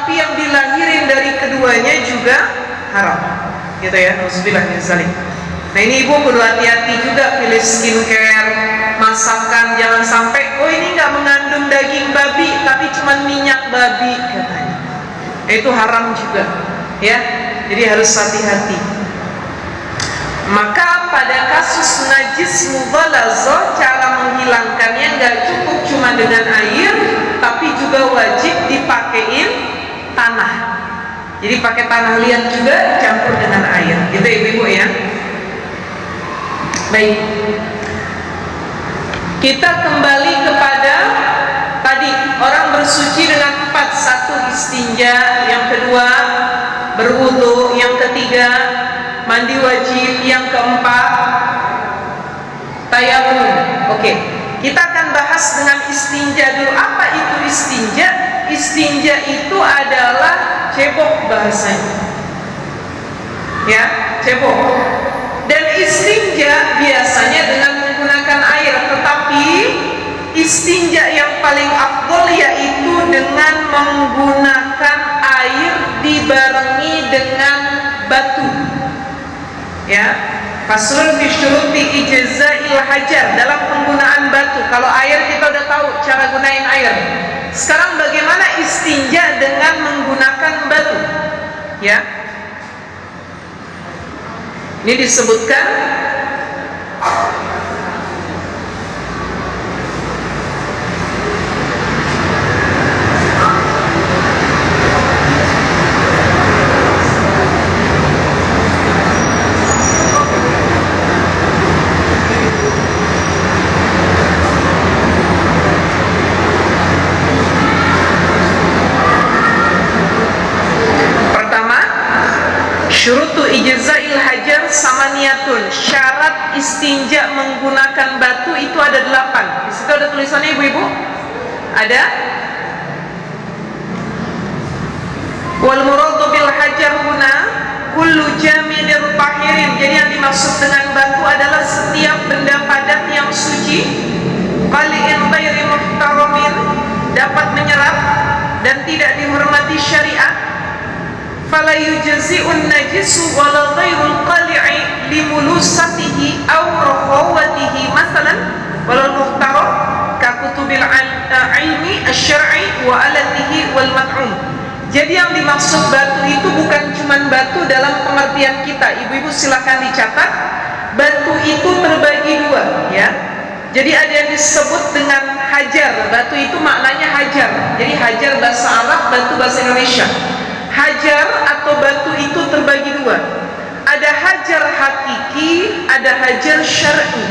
tapi yang dilahirin dari keduanya juga haram, gitu ya. Nauzubillah min dzalik. Nah ini ibu perlu hati-hati juga pilih skincare, masakan, jangan sampai oh ini nggak mengandung daging babi tapi cuma minyak babi katanya. Itu haram juga, ya. Jadi harus hati-hati. Maka pada kasus najis mughalazah, cara menghilangkannya nggak cukup cuma dengan air, tapi juga wajib dipakein tanah. Jadi pakai tanah liat juga campur dengan air, gitu ibu-ibu ya. Baik, kita kembali kepada tadi, orang bersuci dengan 4. 1 istinja, yang kedua berwudu, yang ketiga mandi wajib, yang keempat tayamum. Oke, kita akan bahas dengan istinja dulu. Apa itu istinja? Istinja itu adalah cebok bahasanya, ya, cebok. Dan istinja biasanya dengan menggunakan air, tetapi istinja yang paling afdol yaitu dengan menggunakan air dibarengi dengan batu, ya. Faslun fi syuruti ijza'il hajar, dalam penggunaan batu. Kalau air kita udah tahu cara gunain air. Sekarang bagaimana istinja dengan menggunakan batu, ya? Ini disebutkan syurutu ijza'il hajar samaniyatun. Syarat istinja menggunakan batu itu ada 8. Di situ ada tulisannya ibu-ibu. Ada. Wal muradu bil hajar huna kullu jamidir tahirin. Jadi yang dimaksud dengan batu adalah setiap benda padat yang suci, qali'in ghairi muhtaramin, dapat menyerap dan tidak dihormati syariat. Fala yujzi'un najisu wala ghairul qali'i limulusatihi aw rakhawatihi masalan wal muhtaram ka kutubil ilmi asy-syar'i wa alatihi wal mat'um. Jadi yang dimaksud batu itu bukan cuma batu dalam pengertian kita. Ibu-ibu silakan dicatat. Batu itu terbagi 2, ya. Jadi ada yang disebut dengan hajar. Batu itu maknanya hajar. Jadi hajar bahasa Arab, batu bahasa Indonesia. Hajar atau batu itu terbagi 2. Ada hajar hakiki, ada hajar syar'i.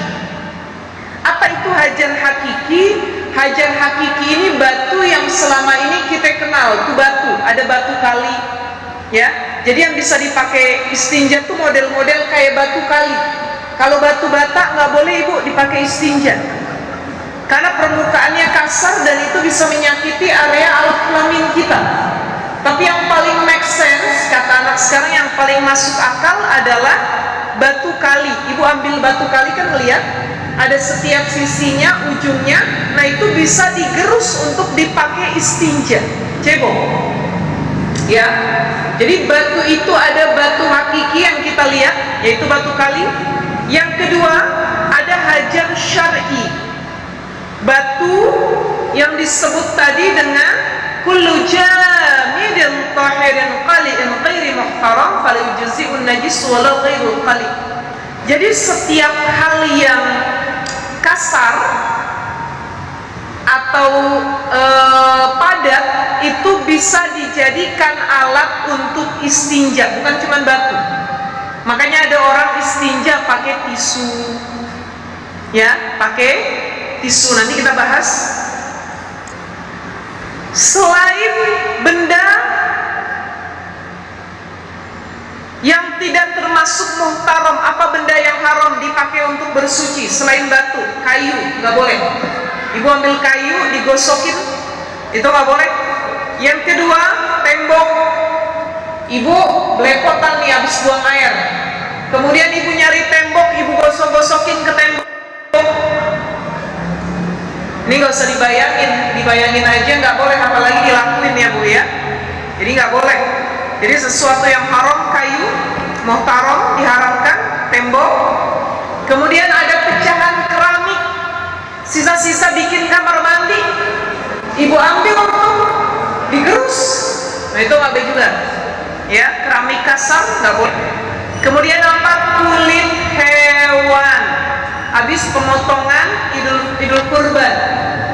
Apa itu hajar hakiki? Hajar hakiki ini batu yang selama ini kita kenal, itu batu. Ada batu kali, ya. Jadi yang bisa dipakai istinja tuh model-model kayak batu kali. Kalau batu bata nggak boleh ibu dipakai istinja, karena permukaannya kasar dan itu bisa menyakiti area alat kelamin kita. Tapi yang paling make sense, kata anak sekarang, yang paling masuk akal adalah batu kali. Ibu ambil batu kali, kan lihat ada setiap sisinya, ujungnya. Nah itu bisa digerus untuk dipakai istinja, cebok, ya. Jadi batu itu ada batu hakiki yang kita lihat, yaitu batu kali. Yang kedua ada hajar syar'i, batu yang disebut tadi dengan kullu jamidin tahirin qali'in ghairi muhtaram fala yujzi'un najis wala ghairul qali'. Jadi setiap hal yang kasar atau padat itu bisa dijadikan alat untuk istinja, bukan cuma batu. Makanya ada orang istinja pakai tisu, ya, pakai tisu. Nanti kita bahas. Selain benda yang tidak termasuk muhtaram, apa benda yang haram dipakai untuk bersuci selain batu? Kayu, nggak boleh. Ibu ambil kayu digosokin, itu nggak boleh. Yang kedua, tembok. Ibu belepotan nih habis buang air, kemudian ibu nyari tembok, ibu gosok-gosokin ke tembok. Ini nggak usah dibayangin aja nggak boleh, apalagi dilakuin ya bu ya. Jadi Jadi nggak boleh. Jadi sesuatu yang haram, kayu, muhtaram, diharamkan, tembok. Kemudian ada pecahan keramik, sisa-sisa bikin kamar mandi, ibu ambil untuk digerus. Nah itu nggak boleh juga. Ya, keramik kasar nggak boleh. Kemudian apa? Kulit hewan. Habis pemotongan idul kurban,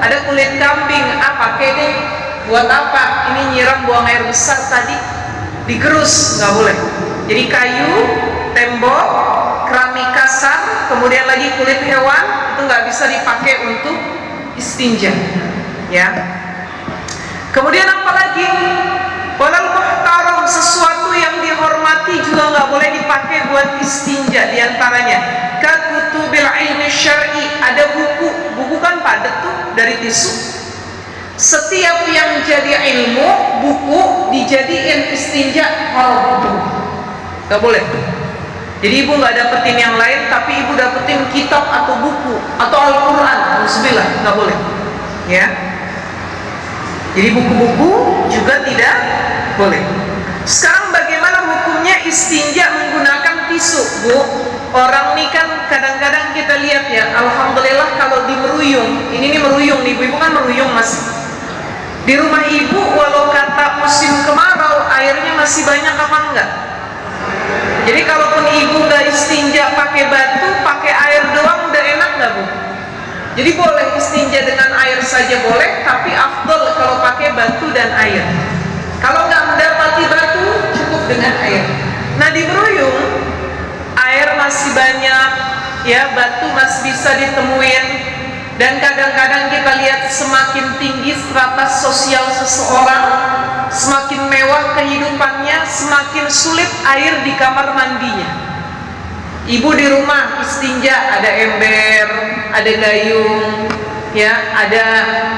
ada kulit kambing, pakai deh. Buat apa? Ini nyiram buang air besar tadi, digerus, nggak boleh. Jadi kayu, tembok, keramik kasar, kemudian lagi kulit hewan, itu nggak bisa dipakai untuk istinja. Ya. Kemudian apa lagi? Walal muhtaram, sesuatu yang dihormati juga nggak boleh dipakai buat istinja. Diantaranya kakutubil ilmi syar'i, ada buku kan padat tuh dari tisu. Setiap yang jadi ilmu, buku dijadiin istinja, nggak boleh. Jadi ibu nggak dapetin yang lain, tapi ibu dapetin kitab atau buku atau Al-Quran, alhamdulillah, nggak boleh. Ya. Jadi buku-buku juga tidak boleh. Sekarang bagaimana hukumnya istinja menggunakan tisu, Bu? Orang ini kan kadang-kadang kita lihat ya, alhamdulillah kalau di meruyung, ini meruyung nih, ibu kan meruyung masih. Di rumah ibu walau kata musim kemarau airnya masih banyak apa enggak? Jadi kalaupun ibu nggak istinja pakai batu, pakai air doang udah enak nggak, Bu? Jadi boleh istinja dengan air saja boleh, tapi afdol kalau pakai batu dan air. Kalau nggak mendapati batu, cukup dengan air. Nah di meruyung air masih banyak, ya batu masih bisa ditemuin. Dan kadang-kadang kita lihat semakin tinggi strata sosial seseorang, semakin mewah kehidupannya, semakin sulit air di kamar mandinya. Ibu di rumah istinja, ada ember, ada gayung, ya, ada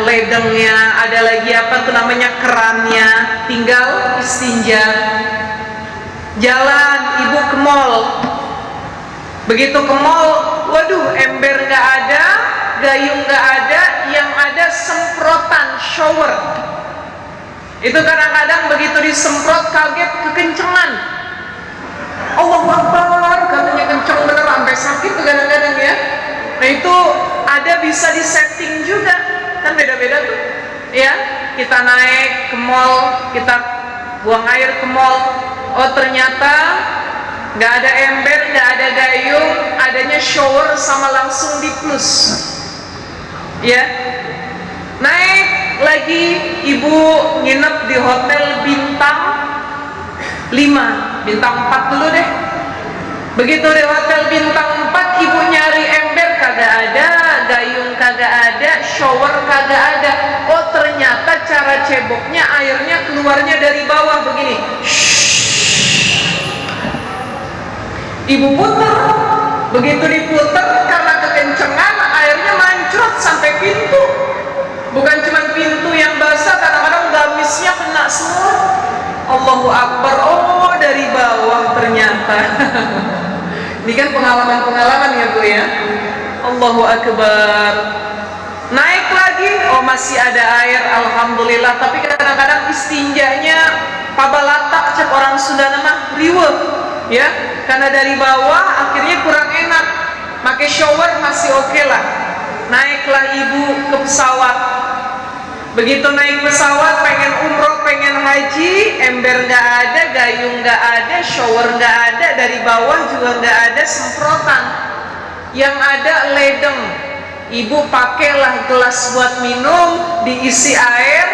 ledengnya, ada lagi apa tuh namanya kerannya, tinggal istinja. Jalan ibu ke mall, begitu ke mall, waduh ember nggak ada, gayung nggak ada, yang ada semprotan shower. Itu kadang-kadang begitu disemprot kaget kekencengan. Allahu Akbar, katanya kenceng bener sampai sakit tuh kadang-kadang ya. Nah itu ada bisa disetting juga, kan beda-beda tuh. Ya, kita naik ke mall, kita buang air ke mall. Oh ternyata nggak ada ember, nggak ada gayung, adanya shower sama langsung di plus. Ya, naik lagi ibu nginep di hotel bintang 5, bintang 4 dulu deh. Begitu di hotel bintang 4 ibu nyari ember kagak ada, gayung kagak ada, shower kagak ada. Oh ternyata cara ceboknya airnya keluarnya dari bawah begini. Ibu puter, begitu diputer karena kekencengan airnya mancrot sampai pintu. Bukan cuma pintu yang basah, kadang-kadang gamisnya kena semua. Allahu Akbar, oh dari bawah ternyata. Ini kan pengalaman-pengalaman ya Bu ya. Allahu Akbar. Naik lagi, oh masih ada air, alhamdulillah. Tapi kadang-kadang istinjanya pabalata, cek orang Sunda nama riwe, ya. Karena dari bawah akhirnya kurang enak. Pakai shower masih oke lah. Naiklah ibu ke pesawat. Begitu naik pesawat, pengen umroh, pengen haji, ember nggak ada, gayung nggak ada, shower nggak ada, dari bawah juga nggak ada semprotan. Yang ada ledeng. Ibu pakailah gelas buat minum, diisi air,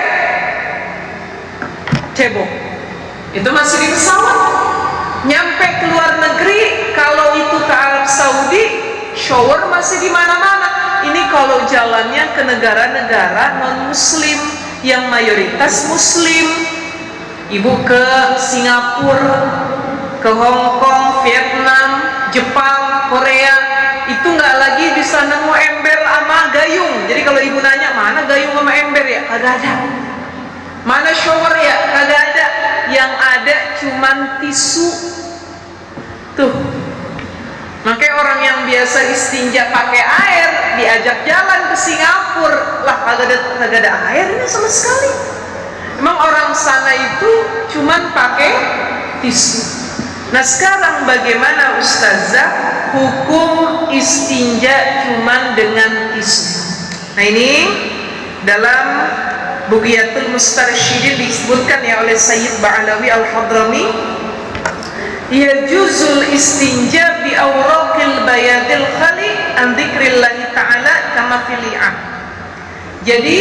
cebok. Itu masih di pesawat. Nyampe ke luar negeri, kalau itu ke Arab Saudi, shower masih di mana-mana. Ini kalau jalannya ke negara-negara non-muslim yang mayoritas muslim. Ibu ke Singapura, ke Hong Kong, Vietnam, Jepang, Korea, itu nggak lagi bisa nemu ember sama gayung. Jadi kalau ibu nanya mana gayung sama ember ya, kagak ada. Mana shower ya, kagak ada. Yang ada cuman tisu. Tuh. Makanya orang yang biasa istinja pakai air diajak jalan ke Singapura, lah kagak ada airnya sama sekali. Emang orang sana itu cuman pakai tisu. Nah sekarang bagaimana Ustazah hukum istinja cuman dengan tisu? Nah ini dalam Bughyatul Mustarsyidin disebutkan ya oleh Sayyid Ba'alawi Al-Hadrami, yajuzul istinja bi awraqil bayadil khali an dzikrillahi ta'ala kama fili'ah. Jadi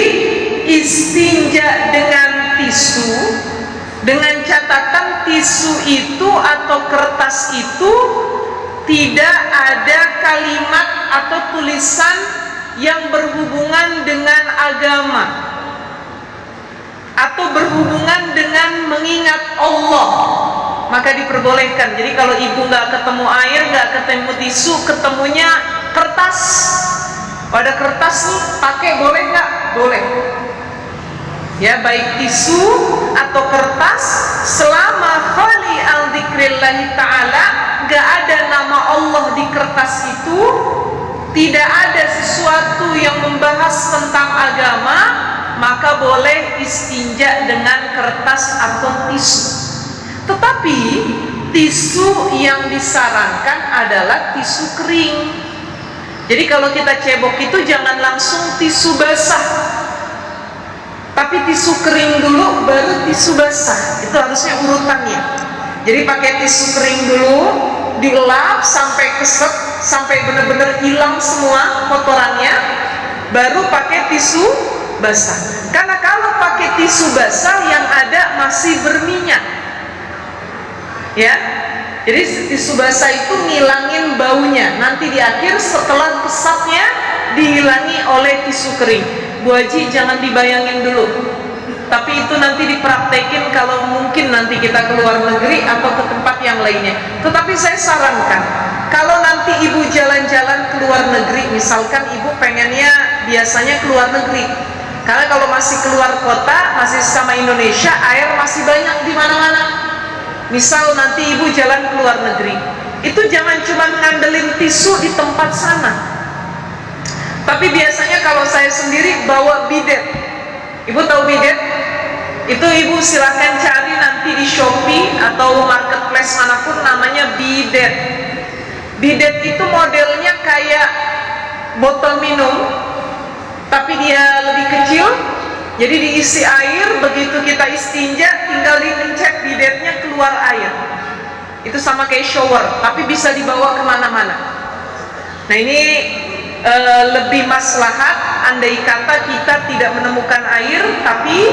istinja dengan tisu, dengan catatan tisu itu atau kertas itu tidak ada kalimat atau tulisan yang berhubungan dengan agama atau berhubungan dengan mengingat Allah, maka diperbolehkan. Jadi kalau ibu nggak ketemu air, nggak ketemu tisu, ketemunya kertas, pada kertas nih pakai, boleh nggak? Boleh. Ya, baik tisu atau kertas, selama khali al dzikrillahi ta'ala, nggak ada nama Allah di kertas itu, tidak ada sesuatu yang membahas tentang agama, maka boleh istinja dengan kertas atau tisu. Tetapi tisu yang disarankan adalah tisu kering. Jadi kalau kita cebok itu jangan langsung tisu basah, tapi tisu kering dulu baru tisu basah. Itu harusnya urutannya. Jadi pakai tisu kering dulu, dielap sampai keset, sampai benar-benar hilang semua kotorannya, baru pakai tisu basah. Karena kalau pakai tisu basah yang ada masih berminyak, ya, jadi tisu basah itu ngilangin baunya. Nanti di akhir setelah kesatnya dihilangi oleh tisu kering. Bu Haji jangan dibayangin dulu, tapi itu nanti dipraktekin kalau mungkin nanti kita ke luar negeri atau ke tempat yang lainnya. Tetapi saya sarankan, kalau nanti ibu jalan-jalan ke luar negeri, misalkan ibu pengennya biasanya ke luar negeri, karena kalau masih keluar kota, masih sama Indonesia, air masih banyak di mana-mana. Misal nanti ibu jalan ke luar negeri, itu jangan cuma ngandelin tisu di tempat sana. Tapi biasanya kalau saya sendiri bawa bidet. Ibu tahu bidet? Itu ibu silahkan cari nanti di Shopee atau marketplace manapun, namanya bidet. Bidet itu modelnya kayak botol minum, tapi dia lebih kecil. Jadi diisi air, begitu kita istinja tinggal dipencet bidetnya, keluar air. Itu sama kayak shower, tapi bisa dibawa kemana-mana. Nah ini lebih maslahat andai kata kita tidak menemukan air, tapi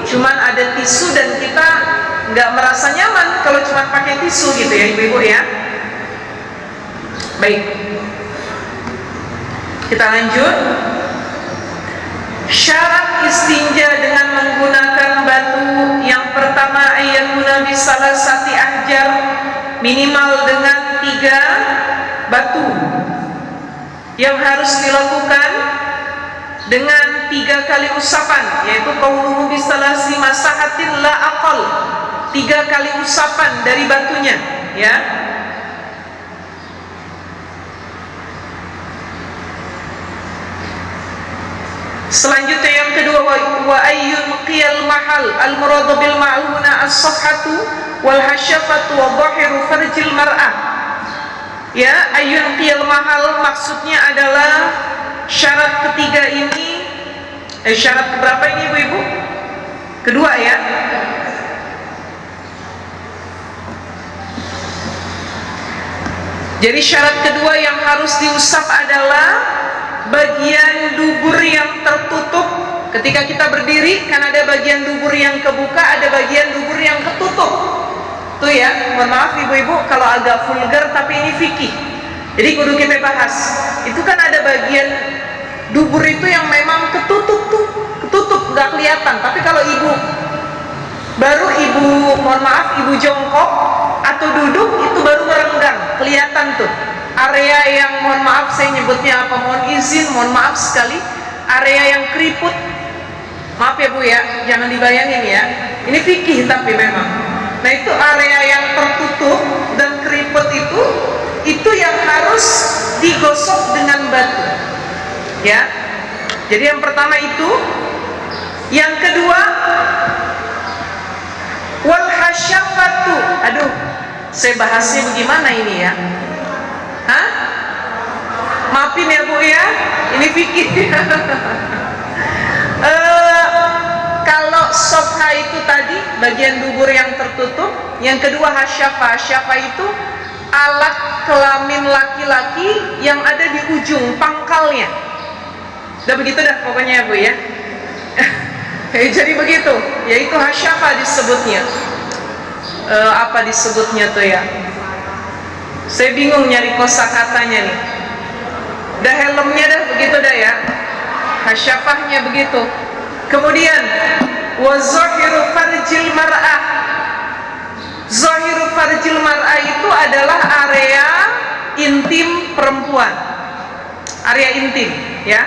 cuman ada tisu dan kita nggak merasa nyaman kalau cuma pakai tisu gitu ya ibu-ibu ya. Baik, kita lanjut. Syarat istinja dengan menggunakan batu, yang pertama ayatuna bisalasati ahjar, minimal dengan 3 batu, yang harus dilakukan dengan 3 kali usapan, yaitu qauluhu bisalasi masahatin la aqal, 3 kali usapan dari batunya, ya. Selanjutnya yang kedua, wa ayyul qiyal mahal al muradu bil ma'luna as-sahhatu wal hasyafatu wa dhahiru farjil mar'ah. Ya, ayyul qiyal mahal maksudnya adalah syarat ketiga ini, syarat keberapa ini ibu-ibu? Kedua ya. Jadi syarat kedua yang harus diusap adalah bagian dubur yang tertutup. Ketika kita berdiri kan ada bagian dubur yang kebuka, ada bagian dubur yang ketutup. Tuh ya, mohon maaf ibu-ibu kalau agak vulgar, tapi ini fikih. Jadi kudu kita bahas. Itu kan ada bagian dubur itu yang memang ketutup tuh, ketutup nggak kelihatan. Tapi kalau ibu mohon maaf ibu jongkok atau duduk, itu baru merenggang, kelihatan tuh. Area yang mohon maaf saya nyebutnya apa, mohon izin, mohon maaf sekali, area yang keriput. Maaf ya bu ya, jangan dibayangin ya, ini fikih tapi memang. Nah itu area yang tertutup dan keriput itu yang harus digosok dengan batu, ya. Jadi yang pertama itu. Yang kedua, hasyafatu. Aduh, saya bahasnya bagaimana ini ya? Hah? Maafin ya Bu ya, ini fikih. Kalau sofha itu tadi bagian dubur yang tertutup. Yang kedua hasyafa. Hasyafa itu alat kelamin laki-laki yang ada di ujung pangkalnya. Udah begitu dah pokoknya ya Bu ya. Jadi begitu, yaitu hasyafa disebutnya. Apa disebutnya tuh ya? Saya bingung nyari kosakatanya nih. Dah helmnya dah begitu dah ya. Hasyafahnya begitu. Kemudian wa zahiru farjil mar'ah. Zahiru farjil mar'ah itu adalah area intim perempuan. Area intim ya.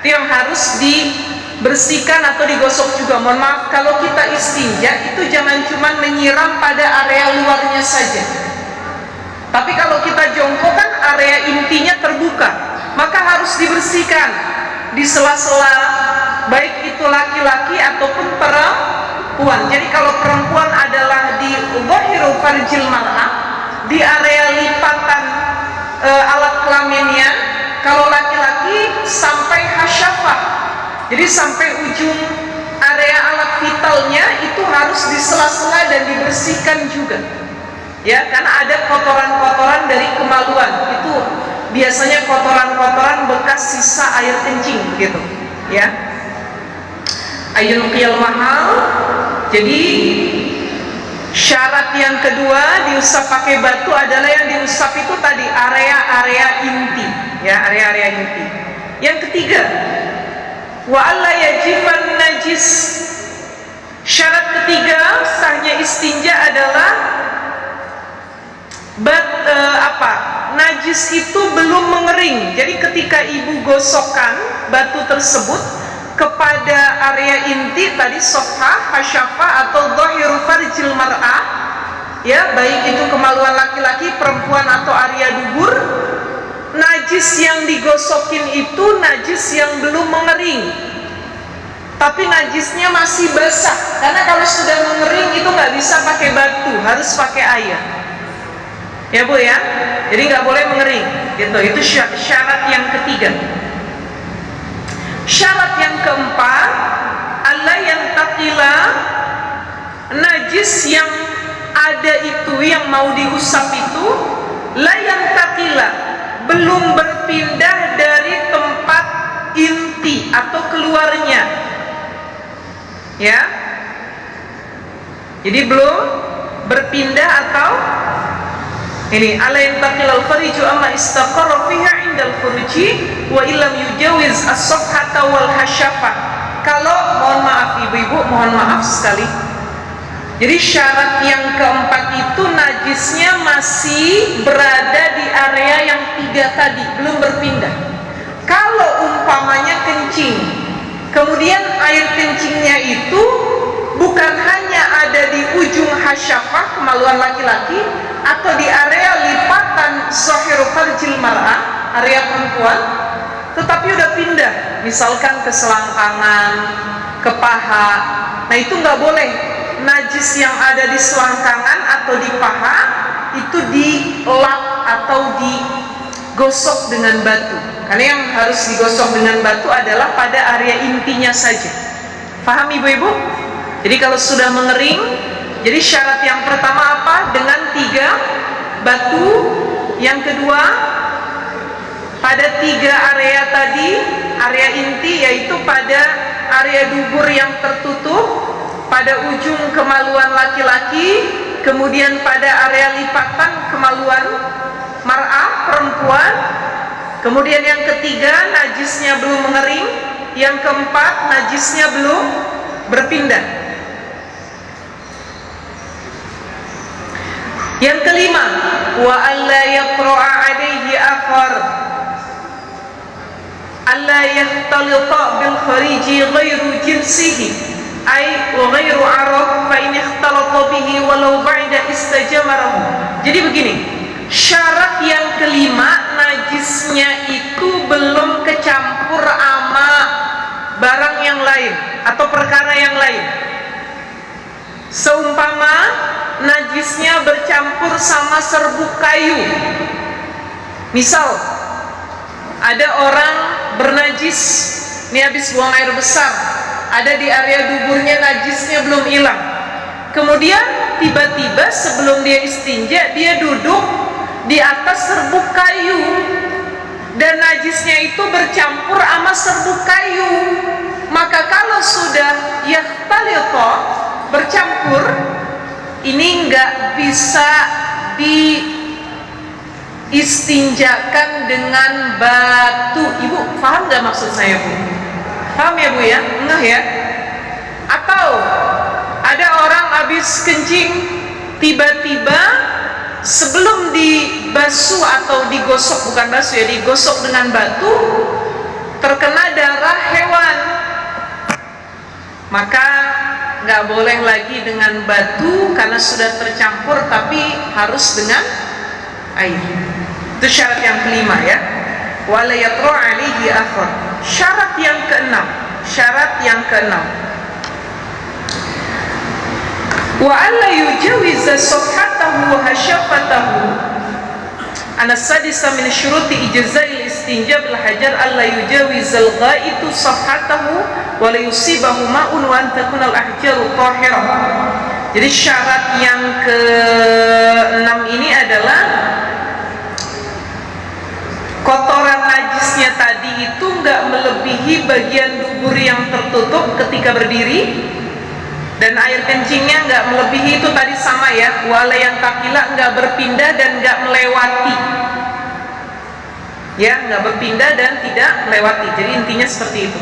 Itu yang harus dibersihkan atau digosok juga. Mohon maaf kalau kita istinja itu jangan cuma menyiram pada area luarnya saja. Tapi kalau kita jongkok kan area intinya terbuka, maka harus dibersihkan di sela-sela, baik itu laki-laki ataupun perempuan. Jadi kalau perempuan adalah di zahiru farjil mar'ah, di area lipatan alat kelaminnya. Kalau laki-laki sampai hasyafah, jadi sampai ujung area alat vitalnya itu harus di sela-sela dan dibersihkan juga. Ya, karena ada kotoran-kotoran dari kemaluan. Itu biasanya kotoran-kotoran bekas sisa air kencing gitu, ya. Ayun qiyal mahal. Jadi syarat yang kedua diusap pakai batu adalah yang diusap itu tadi area-area inti, ya, area-area inti. Yang ketiga, wa alla yajiban najis. Syarat ketiga sahnya istinja adalah najis itu belum mengering. Jadi ketika ibu gosokkan batu tersebut kepada area inti tadi sofha, hasyafa atau zahiru farjil mar'ah, ya, baik itu kemaluan laki-laki, perempuan atau area dubur, najis yang digosokin itu najis yang belum mengering, tapi najisnya masih basah. Karena kalau sudah mengering itu nggak bisa pakai batu, harus pakai air. Ya Bu ya, jadi nggak boleh mengering gitu. Itu syarat yang ketiga. Syarat yang keempat, alla yantaqila, najis yang ada itu yang mau diusap itu la yantaqila, belum berpindah dari tempat inti atau keluarnya, ya. Jadi belum berpindah atau ini ala yantaqil al-fariju amma istaqarra fiha indal furuji wa illam yujawiz as-safhata wal hasyafa. Kalau mohon maaf ibu-ibu, mohon maaf sekali. Jadi syarat yang keempat itu najisnya masih berada di area yang tiga tadi, belum berpindah. Kalau umpamanya kencing, kemudian air kencingnya itu bukan hanya ada di ujung hasyafah kemaluan laki-laki atau di area lipatan zahiru farjil mar'ah, area perempuan, tetapi udah pindah, misalkan ke selangkangan, ke paha. Nah itu nggak boleh. Najis yang ada di selangkangan atau di paha itu dilap atau digosok dengan batu. Karena yang harus digosok dengan batu adalah pada area intinya saja. Paham ibu-ibu? Jadi kalau sudah mengering, jadi syarat yang pertama apa? Dengan 3 batu. Yang kedua, pada 3 area tadi, area inti, yaitu pada area dubur yang tertutup, pada ujung kemaluan laki-laki, kemudian pada area lipatan kemaluan mar'ah perempuan. Kemudian yang ketiga, najisnya belum mengering. Yang keempat, najisnya belum berpindah. Yang kelima, wa alla yatra'a 'alaihi akhar, alla yahtalita bil khariji ghairu jinsihi, ay wa ghairu 'arab fa in ikhtalata bihi walau ba'da istajmarahu. Jadi begini, syarat yang kelima, najisnya itu belum kecampur ama barang yang lain atau perkara yang lain. Seumpama najisnya bercampur sama serbuk kayu. Misal ada orang bernajis, ini habis buang air besar, ada di area duburnya, najisnya belum hilang. Kemudian tiba-tiba sebelum dia istinja, dia duduk di atas serbuk kayu dan najisnya itu bercampur sama serbuk kayu. Maka kalau sudah yakhtalita, bercampur, ini nggak bisa diistinjakan dengan batu. Ibu paham nggak maksud saya, Bu? Paham ya, Bu ya? Ngeh ya? Atau ada orang habis kencing, tiba-tiba sebelum dibasuh atau digosok, bukan basuh ya, digosok dengan batu, terkena darah hewan, maka nggak boleh lagi dengan batu karena sudah tercampur, tapi harus dengan air. Itu syarat yang kelima ya. Wala yatru alaihi akhar. Syarat yang keenam. Wa alla yujawiza safhatahu wa hashafatahu. An-sadisa min syuruti ijza'il istinja bil hajar alla yujawizal ghaitu safhatahu wa la yusibahu ma'un wa an takuna al-ahjaru tahirah. Jadi syarat yang ke-6 ini adalah kotoran najisnya tadi itu enggak melebihi bagian dubur yang tertutup ketika berdiri, dan air kencingnya nggak melebihi itu tadi sama ya, wala yang takila, nggak berpindah dan nggak melewati ya, nggak berpindah dan tidak melewati. Jadi intinya seperti itu.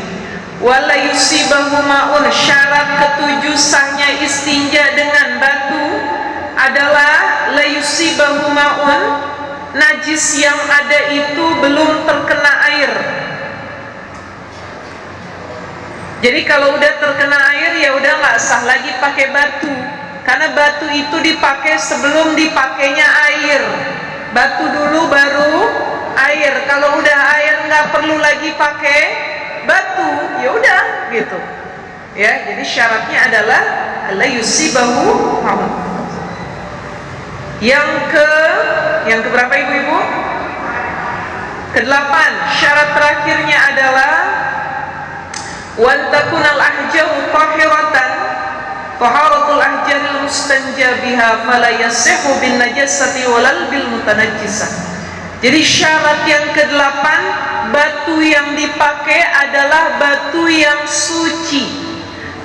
Wala yusibahu ma'un. Syarat ketujuh sahnya istinja dengan batu adalah la yusibahu ma'un, najis yang ada itu belum terkena air. Jadi kalau udah terkena air ya udah nggak sah lagi pakai batu, karena batu itu dipakai sebelum dipakainya air. Batu dulu baru air. Kalau udah air nggak perlu lagi pakai batu, ya udah gitu. Ya, jadi syaratnya adalah la yusibahu ma'un. Yang keberapa ibu-ibu? Ke-8. Syarat terakhirnya adalah wan takunal ahjaru tahiratan, taharatul ahjaril mustanja biha fala yasihu bin najasati walal bil mutanajjisah. Jadi syarat yang ke-8, batu yang dipakai adalah batu yang suci.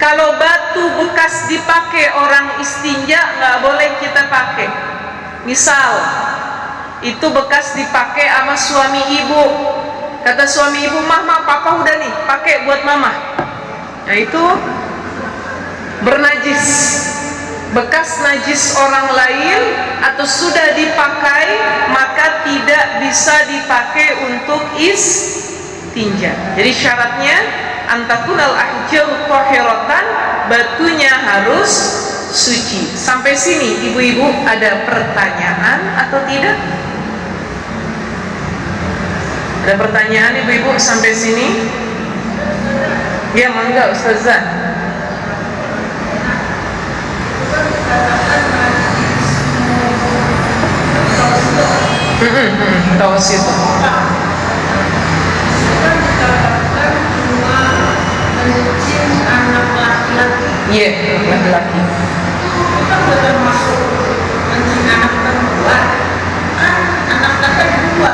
Kalau batu bekas dipakai orang istinja nggak boleh kita pakai. Misal itu bekas dipakai sama suami ibu, kata suami ibu, mah papa udah nih pakai buat mama, nah itu bernajis, bekas najis orang lain atau sudah dipakai, maka tidak bisa dipakai untuk istinja. Jadi syaratnya antakunal ahjaru tahiratan, batunya harus suci. Sampai sini ibu-ibu ada pertanyaan atau tidak? Ada pertanyaan ibu-ibu sampai sini? Ya, mangga Ustazah. Tawas itu. Iya, laki-laki. Itu kan termasuk anak perempuan. Anak kedua.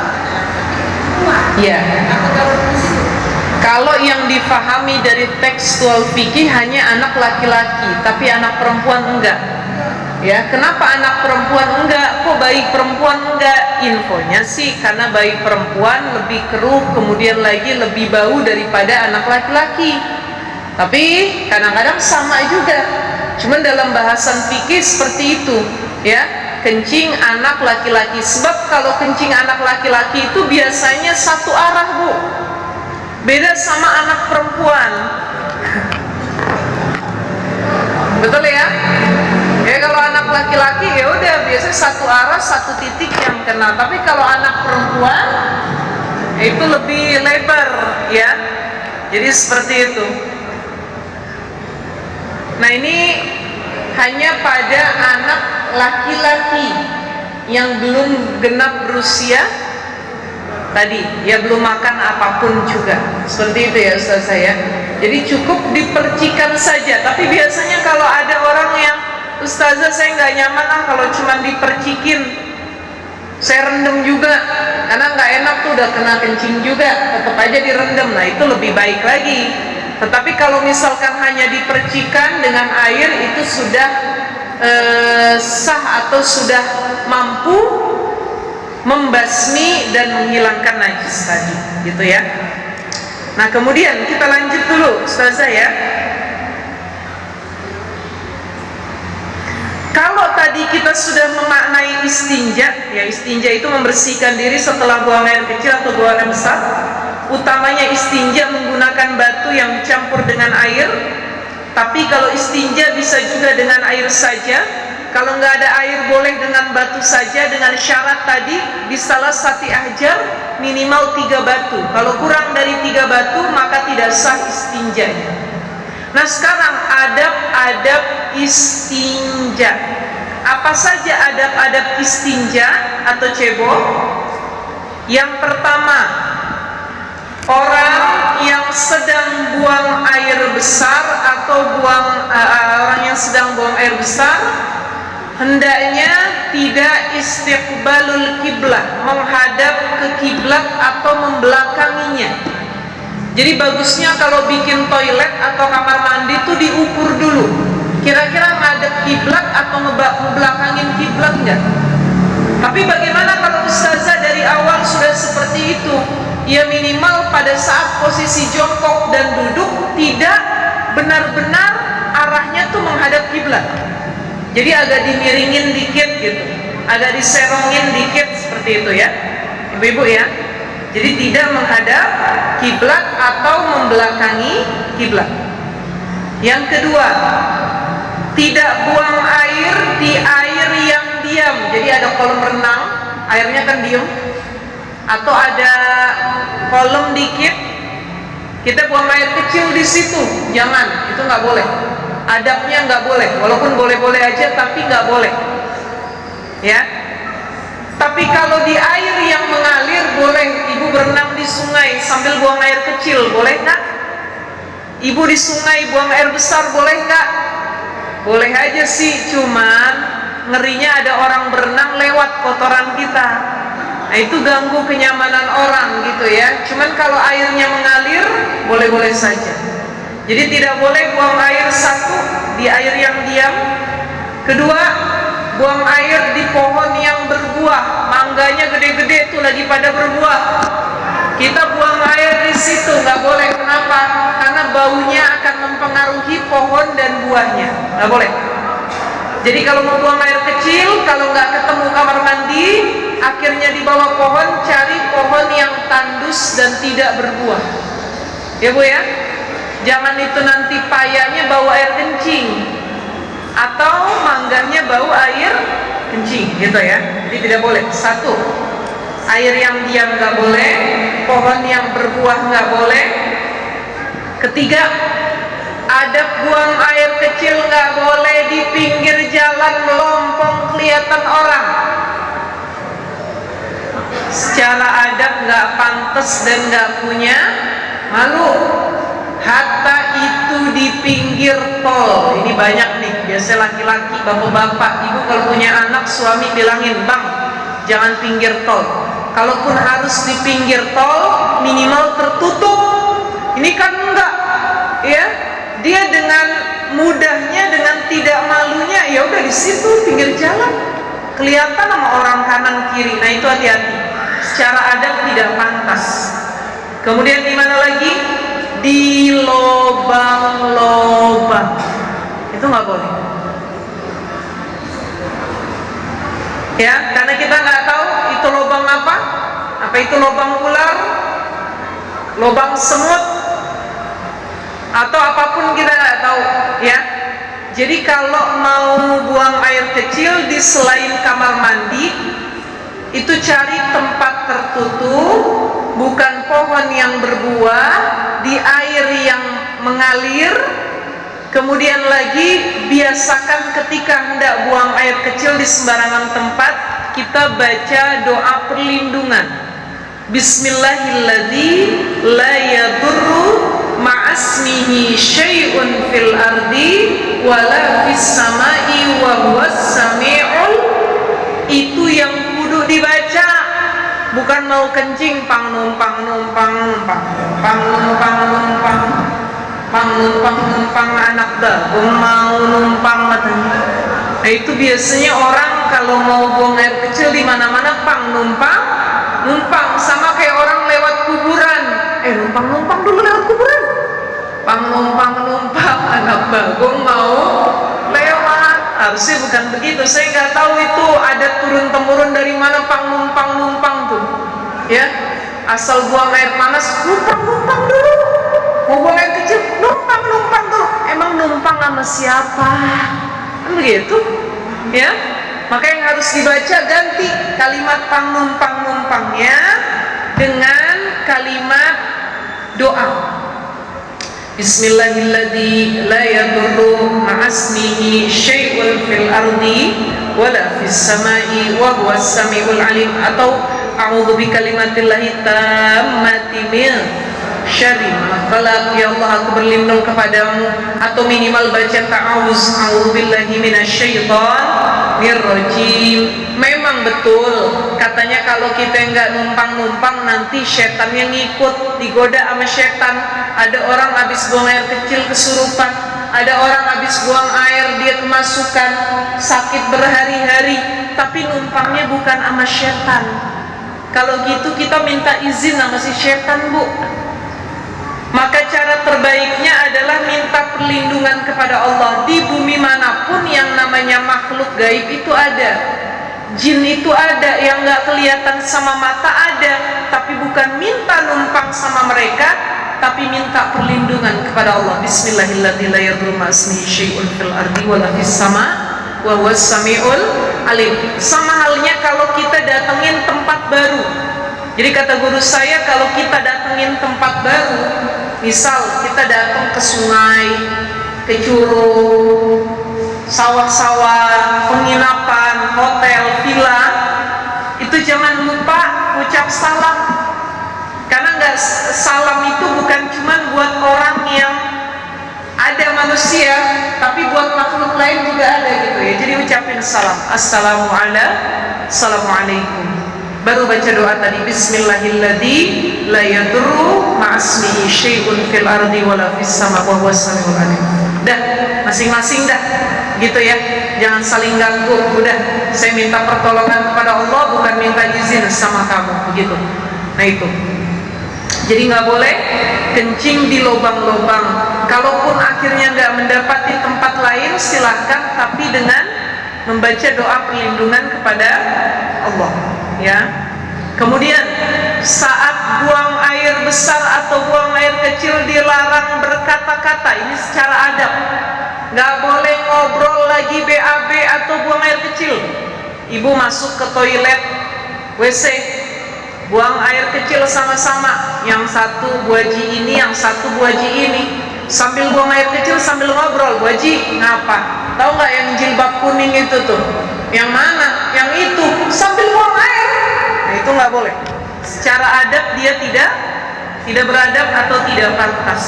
Iya. Kalau yang difahami dari tekstual fikih hanya anak laki-laki, tapi anak perempuan enggak. Ya, kenapa anak perempuan enggak? Kok bayi perempuan enggak? Infonya sih karena bayi perempuan lebih keruh, kemudian lagi lebih bau daripada anak laki-laki. Tapi kadang-kadang sama juga. Cuman dalam bahasan fikih seperti itu, ya. Kencing anak laki-laki. Sebab kalau kencing anak laki-laki itu biasanya satu arah, Bu. Beda sama anak perempuan. Betul ya? Ya kalau anak laki-laki ya udah biasanya satu arah, satu titik yang kena. Tapi kalau anak perempuan itu lebih lebar, ya. Jadi seperti itu. Nah ini hanya pada anak laki-laki yang belum genap berusia tadi, ya belum makan apapun juga. Seperti itu ya Ustaz saya. Jadi cukup dipercikan saja. Tapi biasanya kalau ada orang yang, Ustazah saya nggak nyaman kalau cuma dipercikin, saya rendam juga, karena nggak enak tuh, udah kena kencing juga, tetap aja direndam. Nah itu lebih baik lagi. Tetapi kalau misalkan hanya dipercikan dengan air, itu sudah sah atau sudah mampu membasmi dan menghilangkan najis tadi, gitu ya. Nah kemudian kita lanjut dulu Ustazah ya. Kalau tadi kita sudah memaknai istinja, ya istinja itu membersihkan diri setelah buang air kecil atau buang air besar. Utamanya istinja menggunakan batu yang dicampur dengan air. Tapi kalau istinja bisa juga dengan air saja. Kalau nggak ada air boleh dengan batu saja, dengan syarat tadi di salah satu ahjar minimal 3 batu. Kalau kurang dari 3 batu maka tidak sah istinja. Nah sekarang adab-adab istinja. Apa saja adab-adab istinja atau cebok? Yang pertama, orang yang sedang buang air besar atau orang yang sedang buang air besar hendaknya tidak istiqbalul kiblat, menghadap ke kiblat atau membelakanginya. Jadi bagusnya kalau bikin toilet atau kamar mandi itu diukur dulu, kira-kira ngadep kiblat atau ngebelakangin kiblat enggak. Tapi bagaimana kalau Ustazah dari awal sudah seperti itu? Ya minimal pada saat posisi jongkok dan duduk tidak benar-benar arahnya tuh menghadap kiblat. Jadi agak dimiringin dikit gitu, agak diserongin dikit seperti itu ya, ibu-ibu ya. Jadi tidak menghadap kiblat atau membelakangi kiblat. Yang kedua, tidak buang air di air yang diam. Jadi ada kolam renang, airnya kan diam. Atau ada kolam dikit, kita buang air kecil di situ, jangan, itu nggak boleh. Adabnya nggak boleh, walaupun boleh-boleh aja, tapi nggak boleh. Ya. Tapi kalau di air yang mengalir boleh. Ibu berenang di sungai sambil buang air kecil, boleh nggak? Ibu di sungai buang air besar, boleh nggak? Boleh aja sih, cuman ngerinya ada orang berenang lewat kotoran kita. Nah itu ganggu kenyamanan orang gitu ya. Cuman kalau airnya mengalir, boleh-boleh saja. Jadi tidak boleh buang air satu di air yang diam. Kedua, buang air di pohon yang berbuah, mangganya gede-gede itu lagi pada berbuah. Kita buang air di situ nggak boleh. Kenapa? Karena baunya akan mempengaruhi pohon dan buahnya. Nggak boleh. Jadi kalau mau buang air kecil, kalau nggak ketemu kamar mandi, akhirnya di bawah pohon, cari pohon yang tandus dan tidak berbuah. Ya Bu ya. Jangan itu nanti payahnya bau air kencing atau mangganya bau air kencing gitu ya. Jadi tidak boleh. Satu, air yang diam nggak boleh, pohon yang berbuah nggak boleh. Ketiga, adab buang air kecil nggak boleh di pinggir jalan melompong kelihatan orang. Secara adab nggak pantas dan nggak punya malu. Hatta itu di pinggir tol. Ini banyak nih, biasa laki-laki, bapak-bapak, ibu kalau punya anak, suami bilangin, bang, jangan pinggir tol. Kalaupun harus di pinggir tol, minimal tertutup. Ini kan enggak, ya. Dia dengan mudahnya, dengan tidak malunya, ya udah di situ pinggir jalan, kelihatan sama orang kanan kiri. Nah itu hati-hati. Secara adab tidak pantas. Kemudian di mana lagi? Di lobang-lobang, itu nggak boleh. Ya, karena kita nggak tahu itu lobang apa itu lobang ular, lobang semut, atau apapun kita nggak tahu. Ya, jadi kalau mau buang air kecil di selain kamar mandi, itu cari tempat tertutup, bukan pohon yang berbuah, di air yang mengalir. Kemudian lagi, biasakan ketika hendak buang air kecil di sembarangan tempat, kita baca doa perlindungan. Bismillahilladzi la yadurru ma'asmihi syai'un fil ardi wala fis sama'i wa huwas sami'ul. Itu yang kudu dibaca, bukan mau kencing pang numpang anak bagong mau numpang katanya. Nah itu biasanya orang kalau mau buang air kecil di mana-mana pang numpang, sama kayak orang lewat kuburan. Numpang dulu lewat kuburan. Pang numpang anak bagong mau lewat. Harusnya bukan begitu. Saya nggak tahu itu ada turun temurun dari mana pang numpang tuh. Ya, asal buang air panas numpang dulu. Mau buang air kecil numpang tuh. Emang numpang sama siapa? Kan begitu, ya. Maka yang harus dibaca ganti kalimat pang numpangnya dengan kalimat doa. Bismillahilladzi la yadurru ma'asmihi syai'un fil ardi wala fis sama'i wa huwas samiul alim, atau a'udzu bikalimatillahi tammati min syarri ma khalaq. Ya Allah, aku berlindung kepadamu, atau minimal baca a'udzubillahi minasyaitonir rajim. Memang betul katanya kalau kita enggak numpang nanti setannya ngikut, digoda sama setan. Ada orang habis buang air kecil kesurupan, ada orang habis buang air dia kemasukan, sakit berhari-hari, tapi numpangnya bukan sama setan. Kalau gitu kita minta izin sama si setan, Bu. Maka cara terbaiknya adalah minta perlindungan kepada Allah. Di bumi manapun yang namanya makhluk gaib itu ada, jin itu ada, yang gak kelihatan sama mata ada, tapi bukan minta numpang sama mereka, tapi minta perlindungan kepada Allah. Bismillahirrahmanirrahim. La yadurru ma'asmihi syai'un fil ardi wala fis sama' wa huwas samiul alim. Sama halnya kalau kita datengin tempat baru. Jadi kata guru saya, kalau kita datengin tempat baru, misal kita datang ke sungai, ke curug, sawah-sawah, penginapan, hotel, villa, itu jangan lupa ucap salam. Karena salam itu bukan cuma buat orang yang ada manusia, tapi buat makhluk lain juga ada gitu ya. Jadi ucapin salam, assalamualaikum. Baru baca doa tadi, Bismillahilladzi la yadurru ma'asmihi syai'un fil ardi wala fis sama' wa huwas samiul alim. Dah, masing-masing dah gitu ya. Jangan saling ganggu. Udah, saya minta pertolongan kepada Allah, bukan minta izin sama kamu, begitu. Nah itu. Jadi nggak boleh kencing di lubang-lubang. Kalaupun akhirnya nggak mendapati tempat lain, silahkan, tapi dengan membaca doa perlindungan kepada Allah. Ya. Kemudian saat buang air besar atau buang air kecil dilarang berkata-kata. Ini secara adab. Nggak boleh ngobrol lagi BAB atau buang air kecil. Ibu masuk ke toilet WC, buang air kecil sama-sama. Yang satu buaji ini, yang satu buaji ini. Sambil buang air kecil sambil ngobrol. Buaji ngapa? Tahu nggak yang jilbab kuning itu tuh? Yang mana? Yang itu. Sambil buang air. Nah itu nggak boleh. Secara adab dia tidak beradab atau tidak pantas.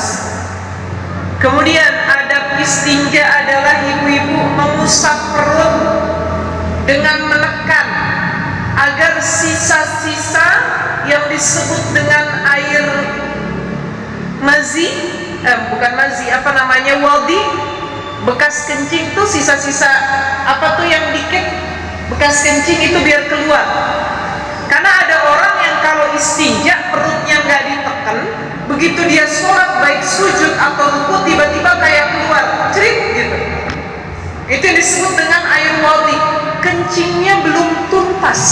Kemudian adab istinja adalah ibu-ibu mengusap perut dengan menekan agar sisa-sisa yang disebut dengan air mazi, bukan mazi, apa namanya, wadi, bekas kencing tuh, sisa-sisa apa tuh yang dikit bekas kencing itu biar keluar. Karena ada orang yang kalau istinja perutnya nggak ditekan, begitu dia sholat baik sujud atau ruku tiba-tiba kayak keluar cerit gitu. Itu yang disebut dengan air wadi. Kencingnya belum tuntas.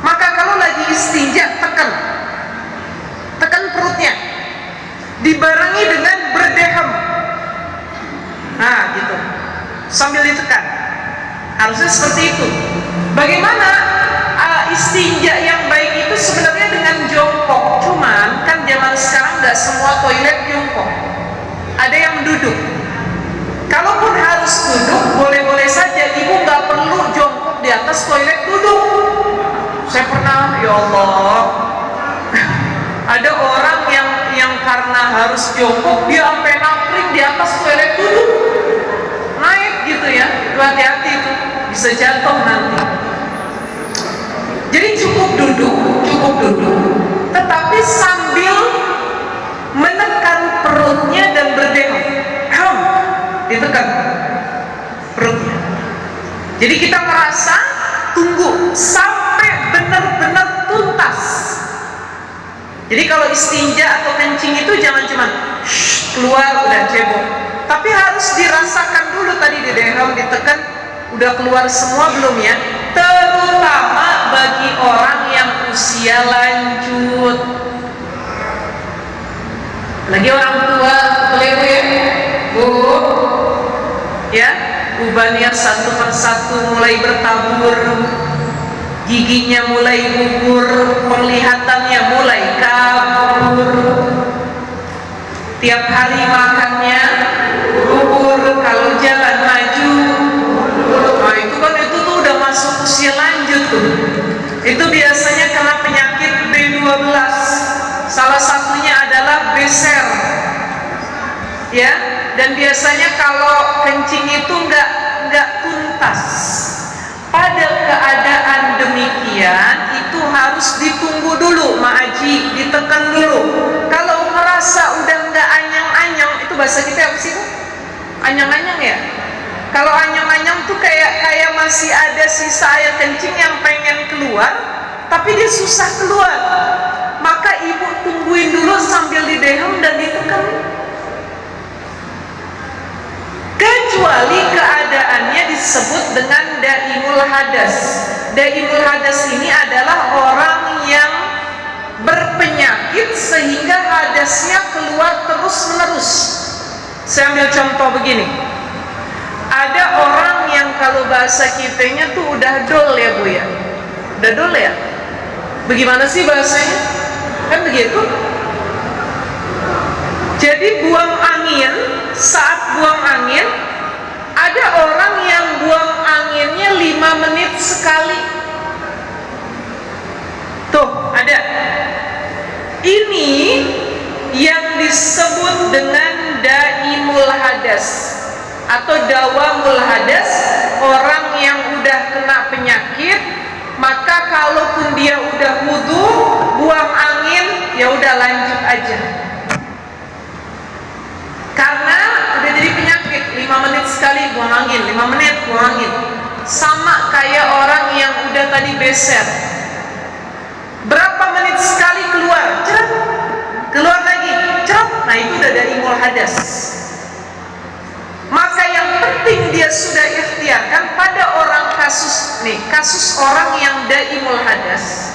Maka kalau lagi istinja, tekan perutnya, dibarengi dengan berdehem. Nah gitu, sambil ditekan. Harusnya seperti itu. Bagaimana istinja yang baik itu sebenarnya dengan jongkok. Cuman kan zaman sekarang nggak semua toilet jongkok. Ada yang duduk. Kalaupun harus duduk, boleh-boleh saja. Ibu nggak perlu jongkok di atas toilet duduk. Saya pernah, ya Allah, ada orang yang karena harus jongkok dia sampai napring di atas toilet duduk, naik gitu ya. Hati-hati itu, bisa jatuh nanti. Jadi cukup duduk, tetapi sambil menekan perutnya dan berdeham. Ditekan perutnya. Jadi kita merasa tunggu sampai benar-benar tuntas. Jadi kalau istinja atau kencing itu jangan cuma keluar udah cebok, tapi harus dirasakan dulu tadi dideham, ditekan, udah keluar semua belum ya? Terutama bagi orang yang usia lanjut, lagi orang tua, boleh ya, Bu, ya, ubannya satu persatu mulai bertabur, giginya mulai gugur, penglihatannya mulai kabur, tiap hari makannya gugur, kalau jalan maju. Nah itu tuh udah masuk usia lanjut tuh. Itu biasanya kena penyakit B12. Salah satunya adalah beser, ya. Dan biasanya kalau kencing itu nggak tuntas. Pada keadaan demikian itu harus ditunggu dulu, Mak Aji, ditekan dulu. Kalau ngerasa udah nggak anyang-anyang, itu bahasa kita apa sih, Bu? Anyang-anyang ya? Kalau anyang-anyang tuh kayak masih ada sisa air kencing yang pengen keluar, tapi dia susah keluar. Maka ibu tungguin dulu sambil dideham dan ditekan. Kecuali keadaannya disebut dengan daimul hadas. Daimul hadas ini adalah orang yang berpenyakit sehingga hadasnya keluar terus-menerus. Saya ambil contoh begini. Ada orang yang kalau bahasa kitanya tuh udah dol ya, Bu ya. Udah dol ya? Bagaimana sih bahasanya? Kan begitu. Jadi buang angin, saat buang angin, ada orang yang buang anginnya 5 menit sekali. Tuh, ada. Ini yang disebut dengan daimul hadas atau dawamul hadas. Orang yang udah kena penyakit, maka kalaupun dia udah wudu, buang angin, ya udah lanjut aja. Karena udah jadi penyakit, 5 menit sekali buang angin, 5 menit buang angin. Sama kayak orang yang udah tadi beser, berapa menit sekali keluar, ceret, keluar lagi, ceret. Nah itu udah daimul hadas. Maka yang penting dia sudah ikhtiarkan pada orang kasus orang yang daimul hadas.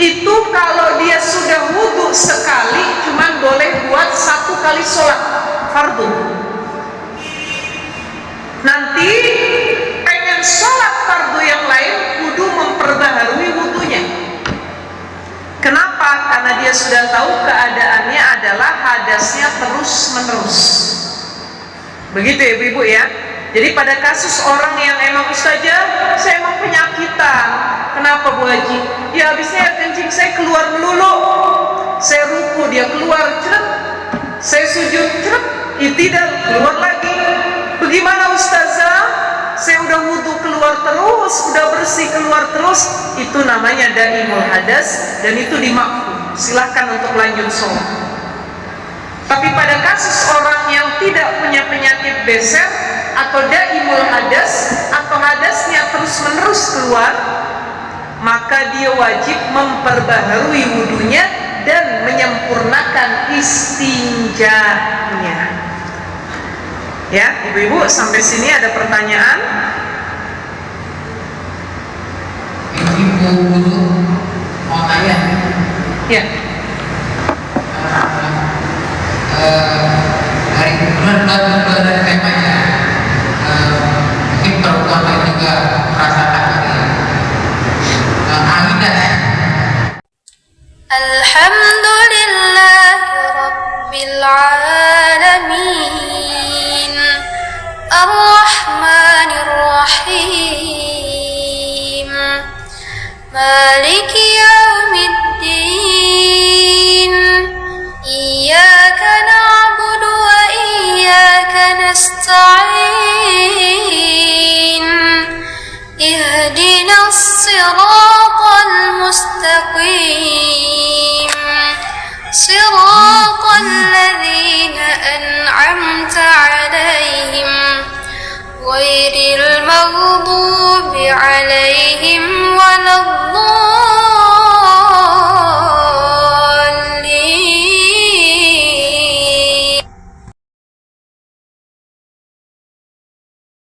Itu kalau dia sudah wudu sekali, cuman boleh buat 1 kali sholat fardu. Nanti pengen sholat fardu yang lain, kudu memperbaharui wudunya. Kenapa? Karena dia sudah tahu keadaannya adalah hadasnya terus-menerus. Begitu ya Ibu ya. Jadi pada kasus orang yang emang Ustazah, saya emang penyakitan. Kenapa Bu Haji? Ya habisnya air kencing saya keluar melulu. Saya ruku dia keluar, ceret. Saya sujud, ceret. Itidal keluar lagi. Bagaimana Ustazah? Saya udah wudu keluar terus, udah bersih keluar terus. Itu namanya daimul hadas dan itu dimaafkan. Silahkan untuk lanjut sholat. Tapi pada kasus orang yang tidak punya penyakit beser atau daimul hadas atau hadasnya terus-menerus keluar, maka dia wajib memperbaharui wudunya dan menyempurnakan istinjanya. Ya, Ibu-ibu, sampai sini ada pertanyaan? Ibu mau tanya. Ya. Hari kemudian dari temanya, mungkin perempuan lain juga merasakan Aminah. Alhamdulillah Rabbil Alamin. مالك يوم الدين إياك نعبد وإياك نستعين اهدنا الصراط المستقيم صراط الذين أنعمت عليهم غير المغضوب